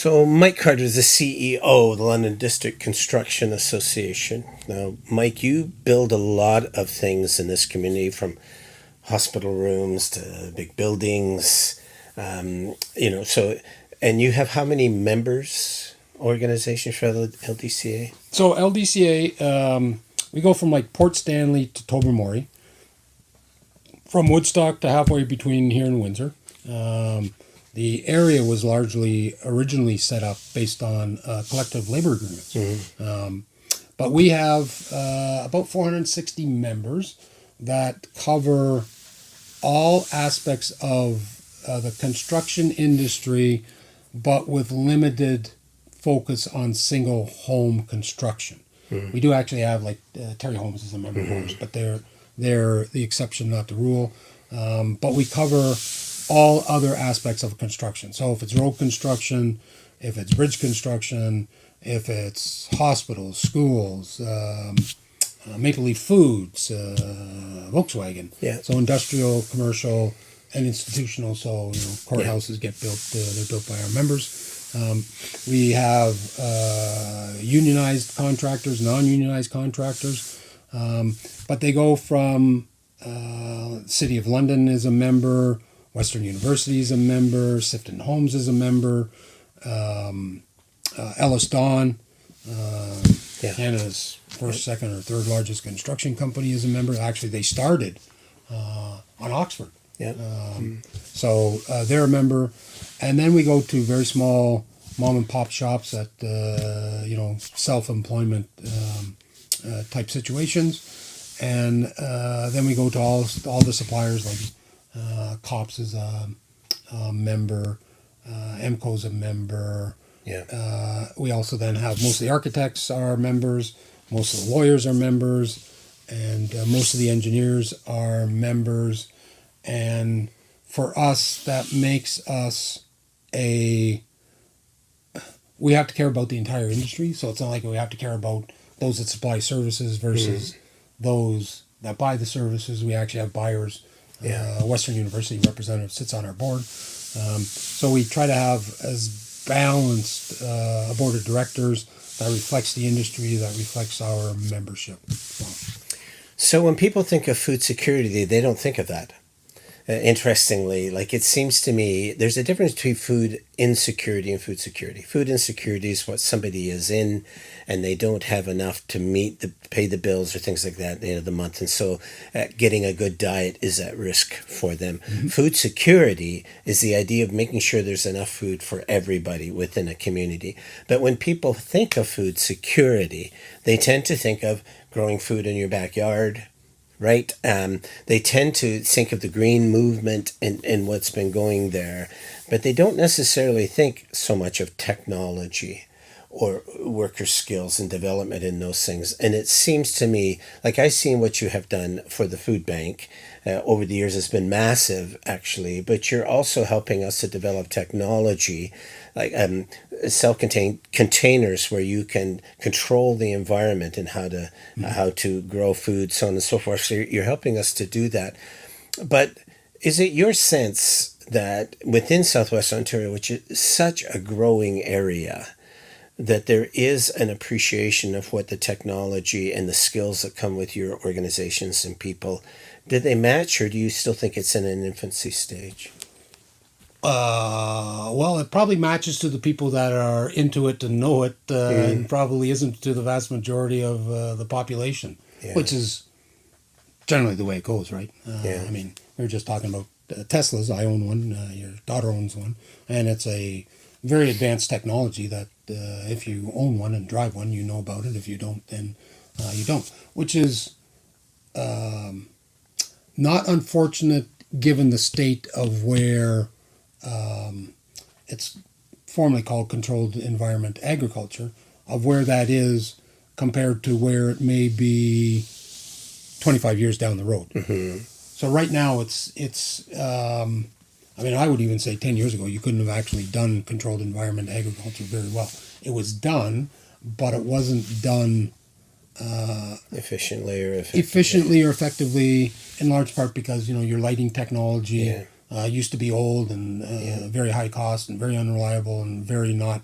So, Mike Carter is the CEO of the London District Construction Association. Now, Mike, you build a lot of things in this community, from hospital rooms to big buildings. And you have how many members, organization for the LDCA? So LDCA, we go from like Port Stanley to Tobermory, from Woodstock to halfway between here and Windsor. The area was largely originally set up based on collective labor agreements. But we have about 460 members that cover all aspects of the construction industry, but with limited focus on single home construction. We do actually have like Terry Homes is a member of ours, but they're the exception, not the rule. But we cover all other aspects of construction. So if it's road construction, if it's bridge construction, if it's hospitals, schools, Maple Leaf Foods, Volkswagen. Yeah. So industrial, commercial, and institutional. So courthouses get built. They're built by our members. We have unionized contractors, non-unionized contractors, but they go from City of London is a member, Western University is a member, Sifton Homes is a member, Ellis Dawn, Canada's first, second, or third largest construction company is a member. Actually, they started on Oxford. Yeah. So they're a member. And then we go to very small mom and pop shops at, self-employment type situations. And then we go to all the suppliers, like COPS is a member, MCO's a member. Yeah. We also then have most of the architects are members, most of the lawyers are members, and most of the engineers are members. And for us, that makes us we have to care about the entire industry. So it's not like we have to care about those that supply services versus those that buy the services. We actually have buyers. Western University representative sits on our board. So we try to have as balanced a board of directors that reflects the industry, that reflects our membership. So when people think of food security, they don't think of that. Interestingly, like it seems to me, there's a difference between food insecurity and food security. Food insecurity is what somebody is in, and they don't have enough to pay the bills or things like that at the end of the month, and so getting a good diet is at risk for them. Food security is the idea of making sure there's enough food for everybody within a community. But when people think of food security, they tend to think of growing food in your backyard, right? They tend to think of the green movement and what's been going there, but they don't necessarily think so much of technology or worker skills and development in those things. And it seems to me, like I've seen what you have done for the food bank over the years has been massive, actually, but you're also helping us to develop technology, like self-contained containers where you can control the environment and how to grow food, so on and so forth. So you're helping us to do that. But is it your sense that within Southwest Ontario, which is such a growing area, that there is an appreciation of what the technology and the skills that come with your organizations and people, did they match, or do you still think it's in an infancy stage? Well, it probably matches to the people that are into it and know it, and probably isn't to the vast majority of the population, which is generally the way it goes, right? I mean, we were just talking about Teslas. I own one. Your daughter owns one, and it's a very advanced technology that if you own one and drive one, you know about it. If you don't, then you don't, which is not unfortunate given the state of where it's formerly called controlled environment agriculture, of where that is compared to where it may be 25 years down the road. So right now it's I mean, I would even say 10 years ago, you couldn't have actually done controlled environment agriculture very well. It was done, but it wasn't done efficiently or effectively, in large part because, your lighting technology used to be old and very high cost and very unreliable and very not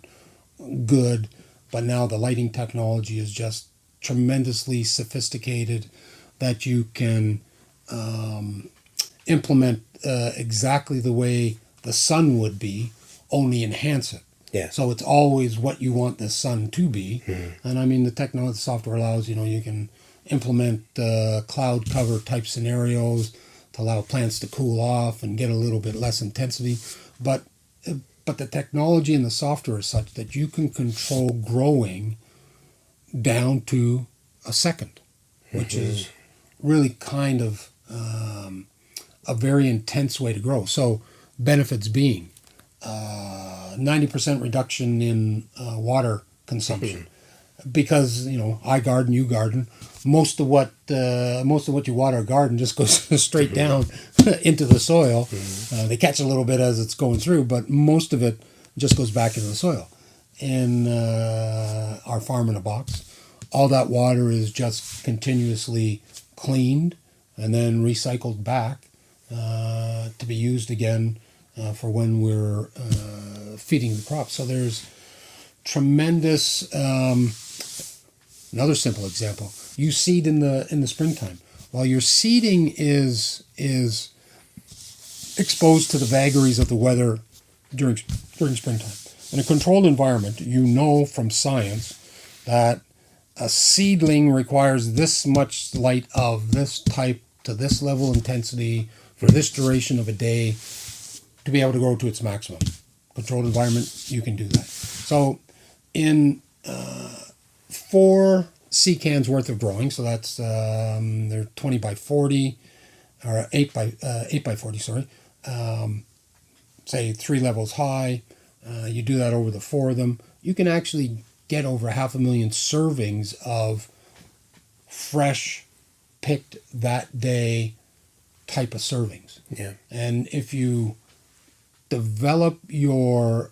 good. But now the lighting technology is just tremendously sophisticated that you can implement exactly the way the sun would be, only enhance it. Yeah. So it's always what you want the sun to be. And I mean, the technology, the software allows, you can implement cloud cover type scenarios to allow plants to cool off and get a little bit less intensity. But the technology and the software is such that you can control growing down to a second, which is really kind of a very intense way to grow. So benefits being 90% reduction in water consumption. Because I garden, you garden. Most of what you water a garden just goes straight down into the soil. They catch a little bit as it's going through, but most of it just goes back into the soil. In our farm in a box, all that water is just continuously cleaned and then recycled back to be used again for when we're feeding the crops. So there's tremendous. Another simple example: you seed in the springtime. While your seeding is exposed to the vagaries of the weather during springtime, in a controlled environment, from science that a seedling requires this much light of this type to this level intensity for this duration of a day to be able to grow to its maximum. Controlled environment, you can do that. So in 4 sea cans worth of growing, so that's they're 20 by 40 or 8 by 40, sorry. Say 3 levels high. You do that over the 4 of them. You can actually get over 500,000 servings of fresh, picked that day type of servings. Yeah. And if you develop your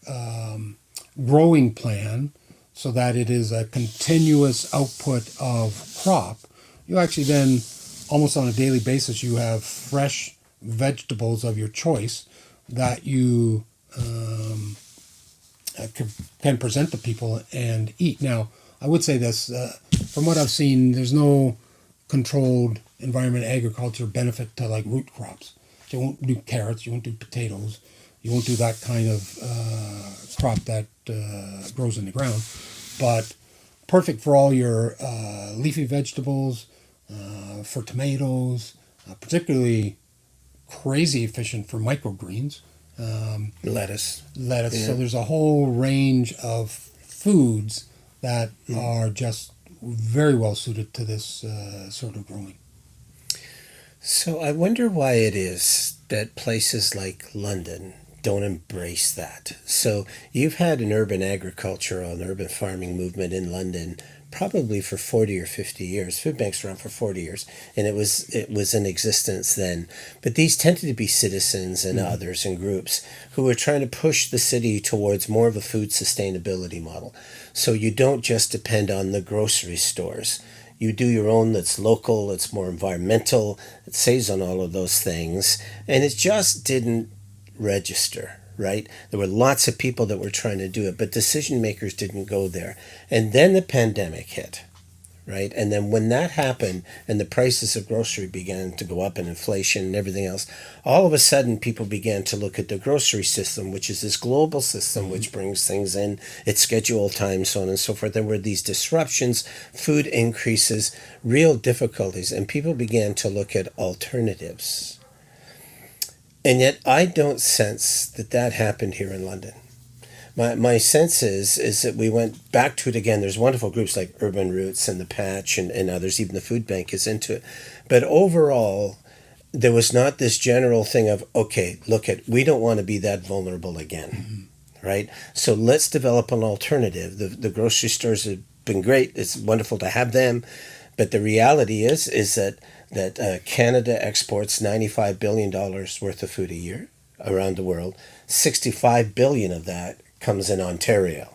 growing plan so that it is a continuous output of crop, you actually then, almost on a daily basis, you have fresh vegetables of your choice that you can present to people and eat. Now, I would say this, from what I've seen, there's no controlled environment agriculture benefit to like root crops. So you won't do carrots, you won't do potatoes, you won't do that kind of crop that grows in the ground. But perfect for all your leafy vegetables, for tomatoes, particularly crazy efficient for microgreens. Lettuce. Yeah. So there's a whole range of foods that are just very well suited to this sort of growing. So I wonder why it is that places like London don't embrace that. So you've had an urban agriculture, an urban farming movement in London probably for 40 or 50 years. Food banks were around for 40 years, and it was in existence then. But these tended to be citizens and others and groups who were trying to push the city towards more of a food sustainability model. So you don't just depend on the grocery stores. You do your own that's local, it's more environmental, it saves on all of those things. And it just didn't register, right? There were lots of people that were trying to do it, but decision makers didn't go there. And then the pandemic hit, right? And then when that happened and the prices of grocery began to go up and inflation and everything else, all of a sudden people began to look at the grocery system, which is this global system which brings things in, its scheduled time, so on and so forth. There were these disruptions, food increases, real difficulties, and people began to look at alternatives. And yet I don't sense that happened here in London. My sense is that we went back to it again. There's wonderful groups like Urban Roots and The Patch and others, even the food bank is into it. But overall, there was not this general thing of, okay, we don't want to be that vulnerable again, right? So let's develop an alternative. The grocery stores have been great. It's wonderful to have them. But the reality is that Canada exports $95 billion worth of food a year around the world. 65 billion of that comes in Ontario.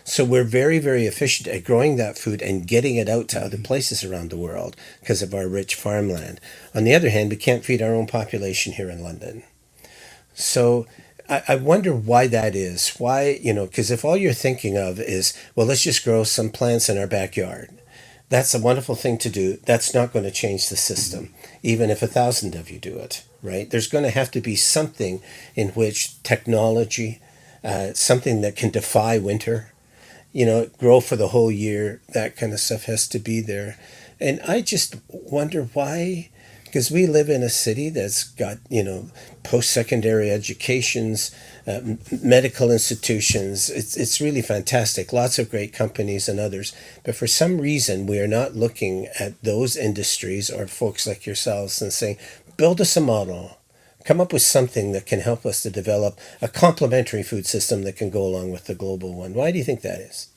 So we're very, very efficient at growing that food and getting it out to other places around the world because of our rich farmland. On the other hand, we can't feed our own population here in London. So I wonder why that is. Why, because if all you're thinking of is, well, let's just grow some plants in our backyard, that's a wonderful thing to do. That's not going to change the system, even if 1,000 of you do it, right? There's going to have to be something in which technology, something that can defy winter, grow for the whole year, that kind of stuff has to be there. And I just wonder why, because we live in a city that's got, post-secondary educations, medical institutions. It's really fantastic. Lots of great companies and others. But for some reason, we are not looking at those industries or folks like yourselves and saying, build us a model. Come up with something that can help us to develop a complementary food system that can go along with the global one. Why do you think that is?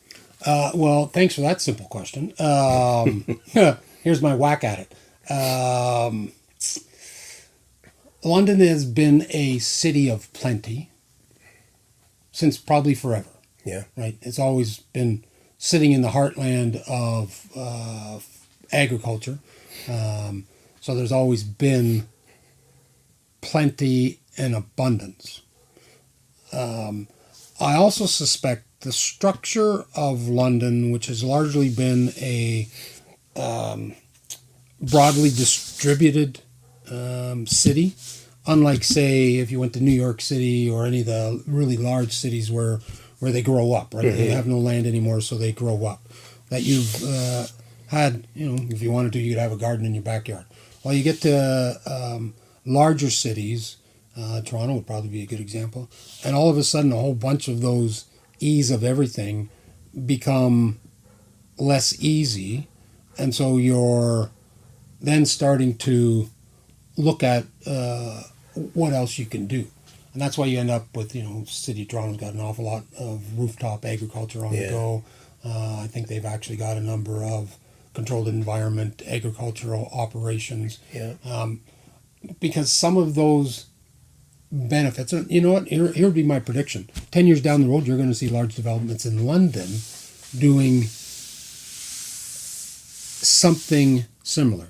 Well, thanks for that simple question. Here's my whack at it. London has been a city of plenty since probably forever. Yeah. Right? It's always been sitting in the heartland of agriculture. So there's always been plenty and abundance. I also suspect the structure of London, which has largely been a broadly distributed city, unlike, say, if you went to New York City or any of the really large cities where they grow up, right? Mm-hmm. They have no land anymore, so they grow up. That you've had, if you wanted to, you could have a garden in your backyard. Well, you get to larger cities, Toronto would probably be a good example, and all of a sudden a whole bunch of those ease of everything become less easy, and so you're then starting to look at what else you can do. And that's why you end up with, City of Toronto's got an awful lot of rooftop agriculture on the go. I think they've actually got a number of controlled environment agricultural operations. Yeah. Because some of those benefits, and you know what, here would be my prediction. 10 years down the road, you're going to see large developments in London doing something similar.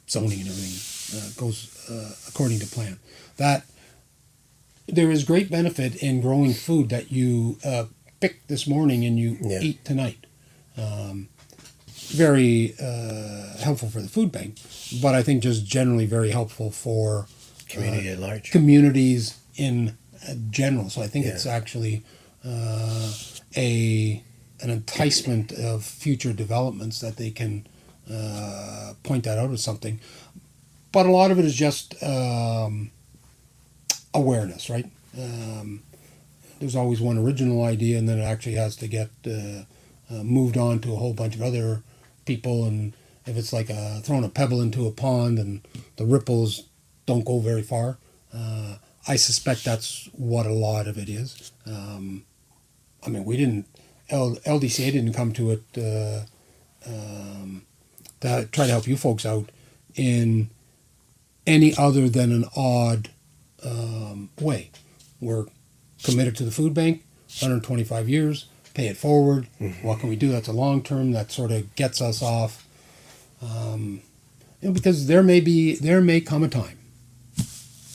Zoning and everything goes according to plan. That there is great benefit in growing food that you pick this morning and you eat tonight. Very helpful for the food bank, but I think just generally very helpful for community at large, communities in general. So I think it's actually an enticement of future developments that they can point that out as something. But a lot of it is just awareness, right? There's always one original idea, and then it actually has to get moved on to a whole bunch of other people. And if it's like throwing a pebble into a pond and the ripples don't go very far, I suspect that's what a lot of it is. We didn't, LDCA didn't come to it to try to help you folks out in any other than an odd way. We're committed to the food bank, 125 years, pay it forward. Mm-hmm. What can we do? That's a long term. That sort of gets us off. Because there may come a time.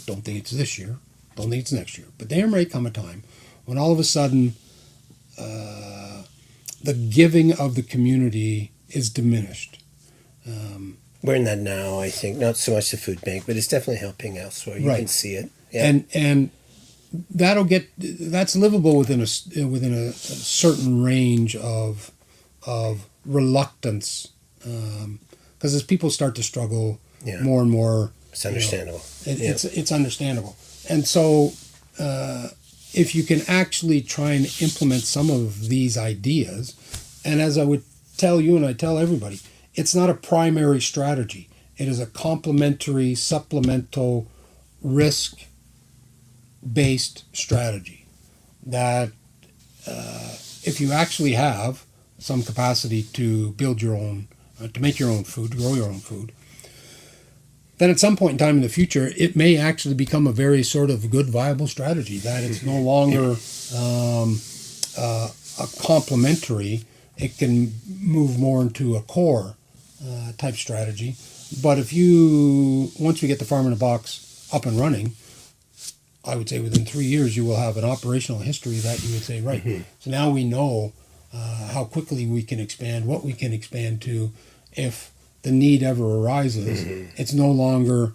Don't think it's this year. Don't think it's next year. But there may come a time when all of a sudden the giving of the community is diminished. We're in that now, I think. Not so much the food bank, but it's definitely helping elsewhere. You can see it. Yeah. And that's livable within a certain range of reluctance, because as people start to struggle more and more, it's understandable. It's understandable. And so if you can actually try and implement some of these ideas, and as I would tell you and I tell everybody, it's not a primary strategy. It is a complementary, supplemental, risk-based strategy that if you actually have some capacity to build your own, to make your own food, grow your own food, then at some point in time in the future, it may actually become a very sort of good, viable strategy, that it's no longer a complementary. It can move more into a core type strategy. But once we get the Farm in a Box up and running, I would say within 3 years, you will have an operational history that you would say, right. So now we know how quickly we can expand, what we can expand to if the need ever arises. It's no longer,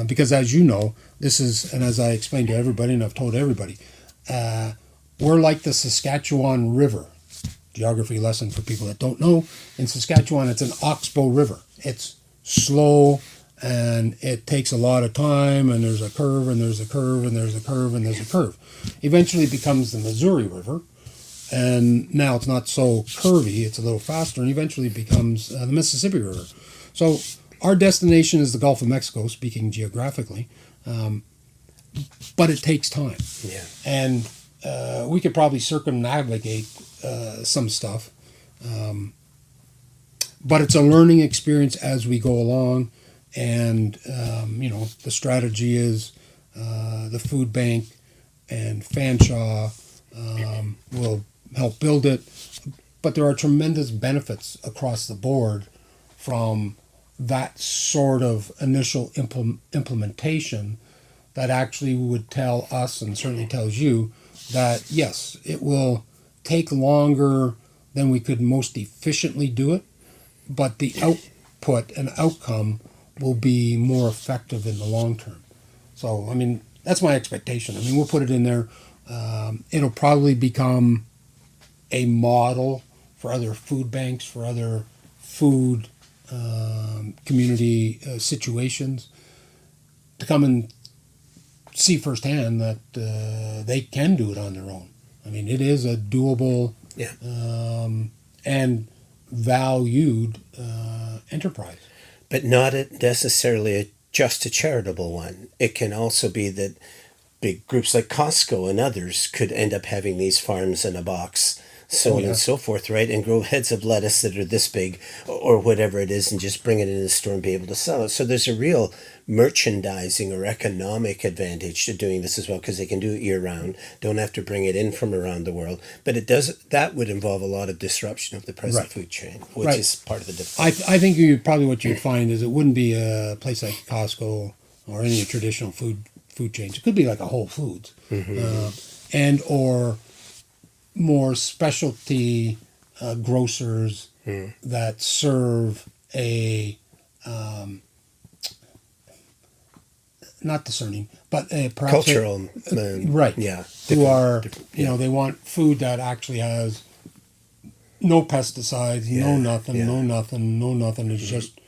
because as you know, this is, and as I explained to everybody, and I've told everybody, we're like the Saskatchewan River. Geography lesson for people that don't know. In Saskatchewan, it's an oxbow river. It's slow, and it takes a lot of time, and there's a curve, and there's a curve, and there's a curve, and there's a curve. Eventually it becomes the Missouri River, and now it's not so curvy, it's a little faster, and eventually it becomes the Mississippi River. So our destination is the Gulf of Mexico, speaking geographically, but it takes time. Yeah. And we could probably circumnavigate some stuff, but it's a learning experience as we go along. And the strategy is the food bank and Fanshawe will help build it, but there are tremendous benefits across the board from that sort of initial implementation that actually would tell us, and certainly tells you, that yes, it will take longer than we could most efficiently do it, but the output and outcome will be more effective in the long term. So, I mean, that's my expectation. I mean, we'll put it in there. It'll probably become a model for other food banks, for other food community situations, to come and see firsthand that they can do it on their own. I mean, it is a doable and valued enterprise. But not necessarily just a charitable one. It can also be that big groups like Costco and others could end up having these farms in a box, so on and so forth, right? And grow heads of lettuce that are this big or whatever it is, and just bring it in the store and be able to sell it. So there's a real merchandising or economic advantage to doing this as well, because they can do it year round, don't have to bring it in from around the world. But that would involve a lot of disruption of the present food chain, which is part of the difficulty. I think probably what you'd find is it wouldn't be a place like Costco or any traditional food chains. It could be like a Whole Foods, and or more specialty grocers that serve a not discerning, but perhaps cultural, right? Yeah, who are they want food that actually has no pesticides, no nothing. It's just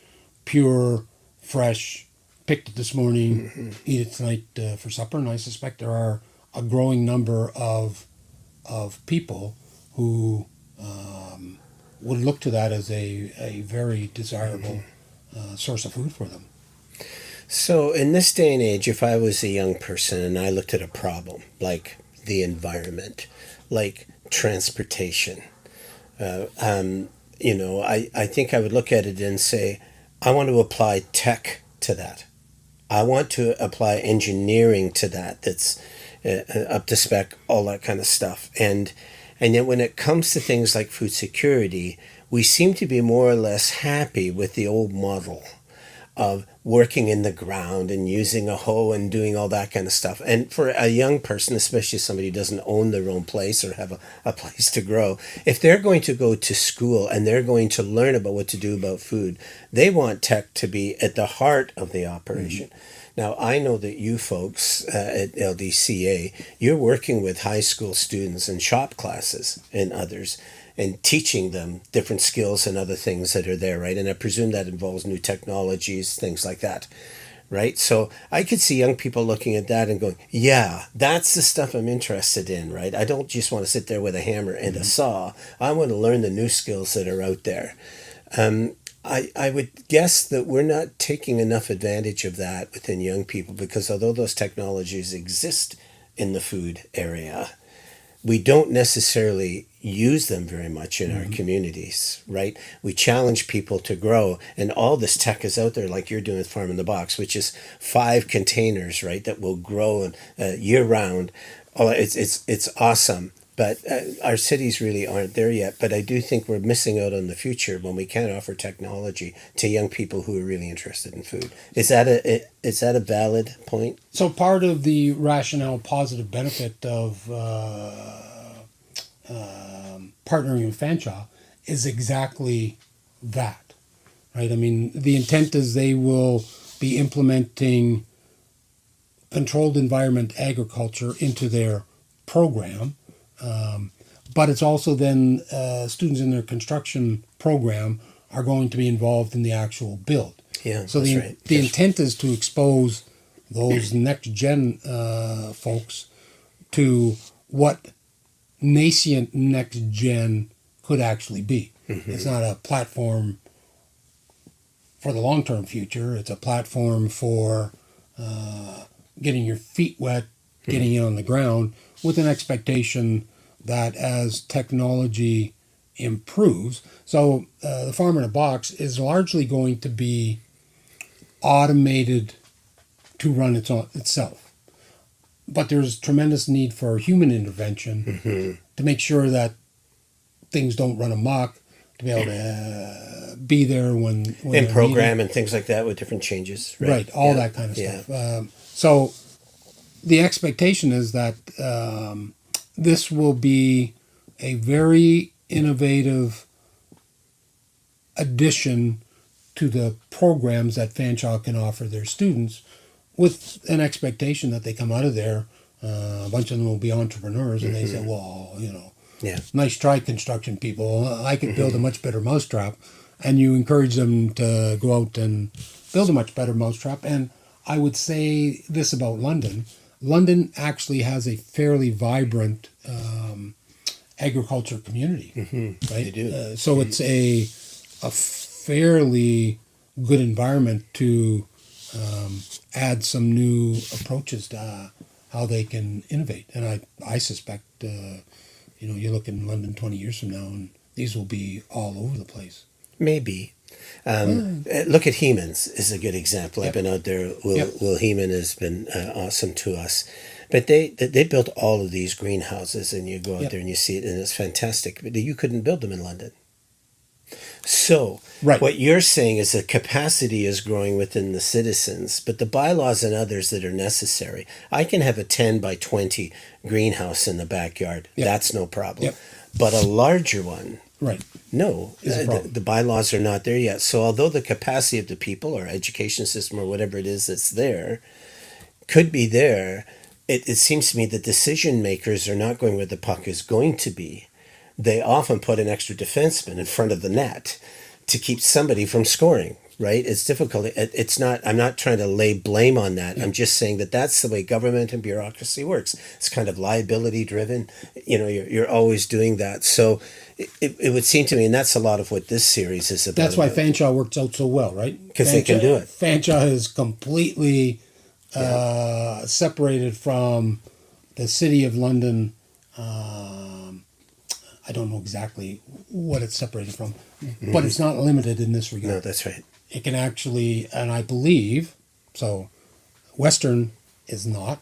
pure, fresh. Picked it this morning, eat it tonight for supper, and I suspect there are a growing number of people who would look to that as a very desirable source of food for them. So in this day and age, if I was a young person and I looked at a problem like the environment, like transportation, I think I would look at it and say, I want to apply tech to that. I want to apply engineering to that. That's up to spec, all that kind of stuff. And yet when it comes to things like food security, we seem to be more or less happy with the old model of working in the ground and using a hoe and doing all that kind of stuff. And for a young person, especially somebody who doesn't own their own place or have a place to grow, if they're going to go to school and they're going to learn about what to do about food, they want tech to be at the heart of the operation. Now, I know that you folks at LDCA, you're working with high school students and shop classes and others, and teaching them different skills and other things that are there, right? And I presume that involves new technologies, things like that, right? So I could see young people looking at that and going, yeah, that's the stuff I'm interested in, right? I don't just want to sit there with a hammer and a saw. I want to learn the new skills that are out there. I would guess that we're not taking enough advantage of that within young people, because although those technologies exist in the food area, we don't necessarily use them very much in our communities, right? We challenge people to grow, and all this tech is out there, like you're doing with Farm in the Box, which is 5 containers, right, that will grow year round. Oh, it's awesome. But our cities really aren't there yet. But I do think we're missing out on the future when we can't offer technology to young people who are really interested in food. Is that a valid point? So part of the rationale, positive benefit of partnering with Fanshawe is exactly that, right? I mean, the intent is they will be implementing controlled environment agriculture into their program, but it's also then students in their construction program are going to be involved in the actual build. Yeah, So that's the right. the Yes. intent is to expose those next gen folks to what nascent next gen could actually be. It's not a platform for the long term future. It's a platform for getting your feet wet, getting in on the ground, with an expectation that as technology improves, so the farm in a box is largely going to be automated to run itself. But there's tremendous need for human intervention to make sure that things don't run amok, to be able to be there when And they're program and things like that with different changes. needed. Right, all Yeah. that kind of Yeah. stuff. So the expectation is that this will be a very innovative addition to the programs that Fanshawe can offer their students, with an expectation that they come out of there, a bunch of them will be entrepreneurs, and they say, well, Yeah. nice try, construction people. I could build a much better mousetrap. And you encourage them to go out and build a much better mousetrap. And I would say this about London. London actually has a fairly vibrant agriculture community, right? They do. So it's a fairly good environment to add some new approaches to how they can innovate. And I suspect, you look in London 20 years from now, and these will be all over the place. Maybe. Look at Hemans is a good example. I've been out there. Will Heman has been awesome to us. But they built all of these greenhouses, and you go out there and you see it, and it's fantastic. But you couldn't build them in London. So Right. what you're saying is the capacity is growing within the citizens, but the bylaws and others that are necessary. I can have a 10 by 20 greenhouse in the backyard. Yep. That's no problem. Yep. But a larger one, Right. no, Is a problem. the bylaws are not there yet. So although the capacity of the people or education system or whatever it is that's there could be there, it seems to me that decision makers are not going where the puck is going to be. They often put an extra defenseman in front of the net to keep somebody from scoring, right? It's difficult. It's not, I'm not trying to lay blame on that. I'm just saying that that's the way government and bureaucracy works. It's kind of liability driven. You're always doing that. So it would seem to me, and that's a lot of what this series is about. That's why Fanshawe works out so well, right? 'Cause they can do it. Fanshawe is completely separated from the city of London. I don't know exactly what it's separated from, but it's not limited in this regard. No, that's right. It can actually, and I believe, so Western is not,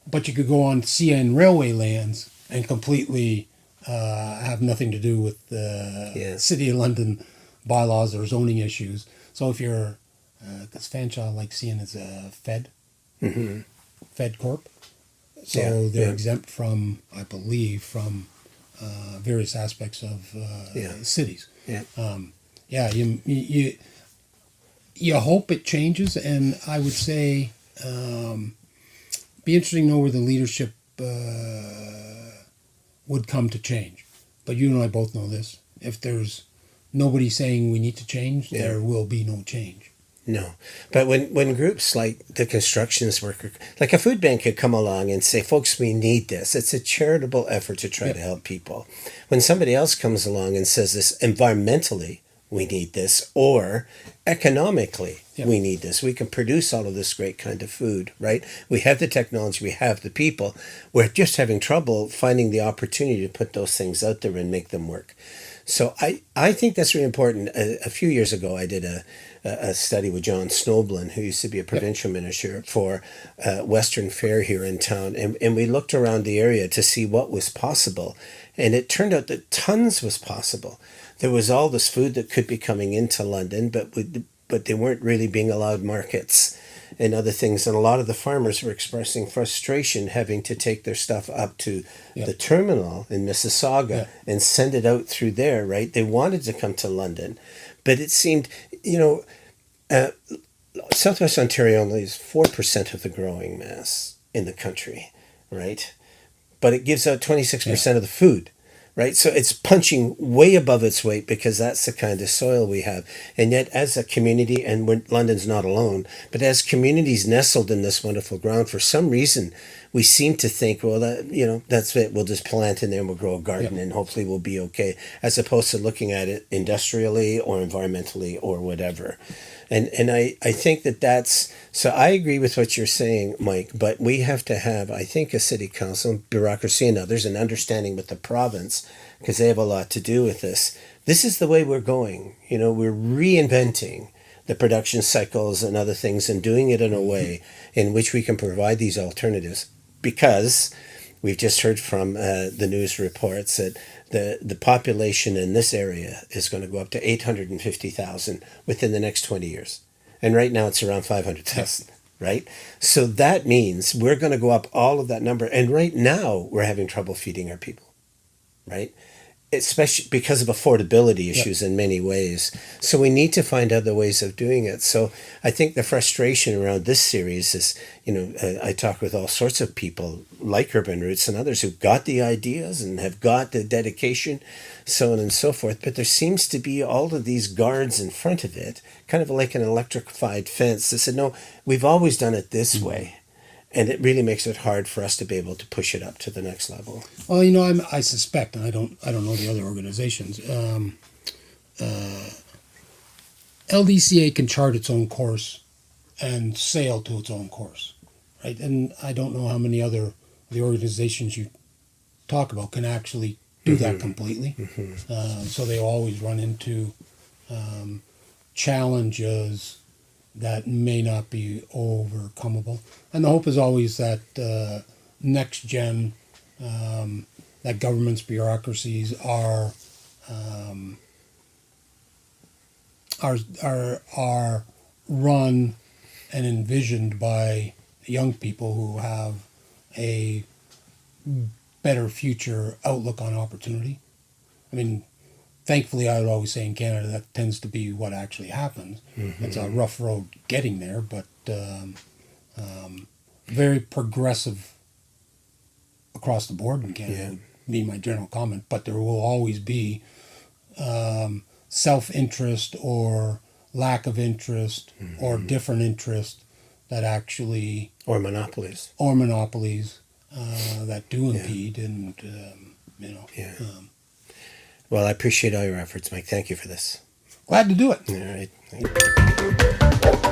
but you could go on CN railway lands and completely have nothing to do with the City of London bylaws or zoning issues. So if you're, because Fanshawe, like CN, is a Fed Corp, so they're exempt from, I believe, from various aspects of cities. Yeah. You hope it changes, and I would say be interesting to know where the leadership would come to change. But you and I both know this. If there's nobody saying we need to change, there will be no change. No, but when groups like the constructions worker, like a food bank could come along and say, folks, we need this. It's a charitable effort to try to help people. When somebody else comes along and says this environmentally, we need this, or economically, we need this. We can produce all of this great kind of food, right? We have the technology, we have the people. We're just having trouble finding the opportunity to put those things out there and make them work. So I think that's really important. A few years ago, I did a study with John Snoblin, who used to be a Yep. provincial minister for Western Fair here in town, and we looked around the area to see what was possible, and it turned out that tons was possible. There was all this food that could be coming into London, but they weren't really being allowed markets and other things. And a lot of the farmers were expressing frustration having to take their stuff up to Yep. the terminal in Mississauga Yep. and send it out through there, right? They wanted to come to London, but it seemed, you know, uh, Southwest Ontario only is 4% of the growing mass in the country, right? But it gives out 26% of the food, right? So it's punching way above its weight because that's the kind of soil we have. And yet, as a community, and London's not alone, but as communities nestled in this wonderful ground, for some reason, we seem to think, well, that's it. We'll just plant in there and we'll grow a garden and hopefully we'll be okay, as opposed to looking at it industrially or environmentally or whatever. And I think that's, so I agree with what you're saying, Mike, but we have to have, I think, a city council, bureaucracy and others, an understanding with the province, because they have a lot to do with this. This is the way we're going. We're reinventing the production cycles and other things and doing it in a way in which we can provide these alternatives, because we've just heard from the news reports that the population in this area is going to go up to 850,000 within the next 20 years. And right now it's around 500,000, right? So that means we're going to go up all of that number. And right now we're having trouble feeding our people, right? Especially because of affordability issues in many ways. So we need to find other ways of doing it. So I think the frustration around this series is, I talk with all sorts of people like Urban Roots and others who've got the ideas and have got the dedication, so on and so forth. But there seems to be all of these guards in front of it, kind of like an electrified fence that said, no, we've always done it this way. And it really makes it hard for us to be able to push it up to the next level. Well, I suspect, and I don't know the other organizations. LDCA can chart its own course and sail to its own course, right? And I don't know how many other the organizations you talk about can actually do that completely. So they always run into challenges that may not be overcomable. And the hope is always that next gen, that government's bureaucracies are run and envisioned by young people who have a better future outlook on opportunity. I mean, thankfully, I would always say in Canada that tends to be what actually happens. It's a rough road getting there, but very progressive across the board in Canada would be my general comment. But there will always be self-interest or lack of interest or different interest that actually... Or monopolies. That do impede and, Well, I appreciate all your efforts, Mike. Thank you for this. glad to do it. All right.